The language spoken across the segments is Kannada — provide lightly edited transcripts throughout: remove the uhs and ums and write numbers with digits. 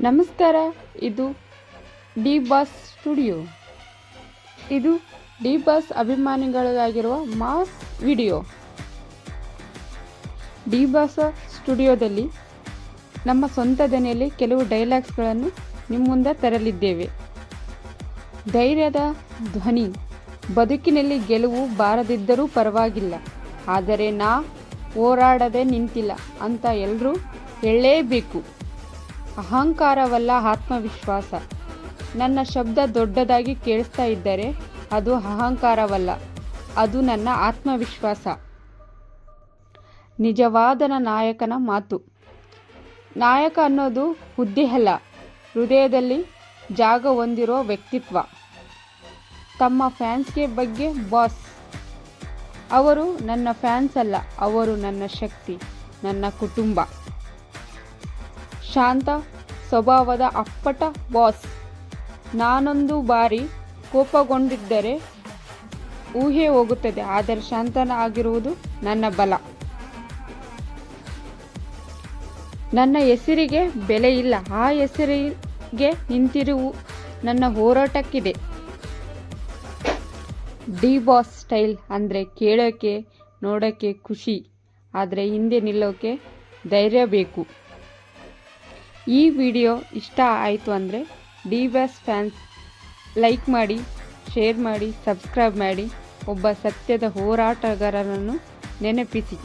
ನಮಸ್ಕಾರ, ಇದು ಡಿ ಬಾಸ್ ಸ್ಟುಡಿಯೋ. ಇದು ಡಿ ಬಾಸ್ ಅಭಿಮಾನಿಗಳಿಗಾಗಿರುವ ಮಾಸ್ ವಿಡಿಯೋ. ಡಿ ಬಾಸ್ ಸ್ಟುಡಿಯೋದಲ್ಲಿ ನಮ್ಮ ಸ್ವಂತ ದನಿಯಲ್ಲಿ ಕೆಲವು ಡೈಲಾಗ್ಸ್ಗಳನ್ನು ನಿಮ್ಮ ಮುಂದೆ ತರಲಿದ್ದೇವೆ. ಧೈರ್ಯದ ಧ್ವನಿ. ಬದುಕಿನಲ್ಲಿ ಗೆಲುವು ಬಾರದಿದ್ದರೂ ಪರವಾಗಿಲ್ಲ, ಆದರೆ ನಾ ಹೋರಾಡದೆ ನಿಂತಿಲ್ಲ ಅಂತ ಎಲ್ಲರೂ ಹೇಳಲೇಬೇಕು. ಅಹಂಕಾರವಲ್ಲ, ಆತ್ಮವಿಶ್ವಾಸ. ನನ್ನ ಶಬ್ದ ದೊಡ್ಡದಾಗಿ ಕೇಳಿಸ್ತಾ ಇದ್ದರೆ ಅದು ಅಹಂಕಾರವಲ್ಲ, ಅದು ನನ್ನ ಆತ್ಮವಿಶ್ವಾಸ. ನಿಜವಾದ ನಾಯಕನ ಮಾತು. ನಾಯಕ ಅನ್ನೋದು ಹುದ್ದೆ ಅಲ್ಲ, ಹೃದಯದಲ್ಲಿ ಜಾಗ ಹೊಂದಿರೋ ವ್ಯಕ್ತಿತ್ವ. ತಮ್ಮ ಫ್ಯಾನ್ಸ್ಗೆ ಬಗ್ಗೆ ಬಾಸ್. ಅವರು ನನ್ನ ಫ್ಯಾನ್ಸ್ ಅಲ್ಲ, ಅವರು ನನ್ನ ಶಕ್ತಿ, ನನ್ನ ಕುಟುಂಬ. ಶಾಂತ ಸ್ವಭಾವದ ಅಪ್ಪಟ ಬಾಸ್. ನಾನೊಂದು ಬಾರಿ ಕೋಪಗೊಂಡಿದ್ದರೆ ಊಹೆ ಹೋಗುತ್ತದೆ, ಆದರೆ ಶಾಂತನಾಗಿರುವುದು ನನ್ನ ಬಲ. ನನ್ನ ಹೆಸರಿಗೆ ಬೆಲೆ ಇಲ್ಲ, ಆ ಹೆಸರಿಗೆ ನಿಂತಿರುವ ನನ್ನ ಹೋರಾಟಕ್ಕಿದೆ. ಡಿ ಬಾಸ್ ಸ್ಟೈಲ್ ಅಂದರೆ ಕೇಳೋಕ್ಕೆ ನೋಡೋಕ್ಕೆ ಖುಷಿ, ಆದರೆ ಹಿಂದೆ ನಿಲ್ಲೋಕ್ಕೆ ಧೈರ್ಯ ಬೇಕು. ಈ ವಿಡಿಯೋ ಇಷ್ಟ ಆಯಿತು ಅಂದರೆ ಡಿ ಬಾಸ್ ಫ್ಯಾನ್ಸ್ ಲೈಕ್ ಮಾಡಿ, ಶೇರ್ ಮಾಡಿ, ಸಬ್ಸ್ಕ್ರೈಬ್ ಮಾಡಿ. ಒಬ್ಬ ಸತ್ಯದ ಹೋರಾಟಗಾರರನ್ನು ನೆನಪಿಸಿ.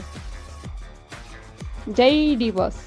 ಜೈ ಡಿ ಬಾಸ್.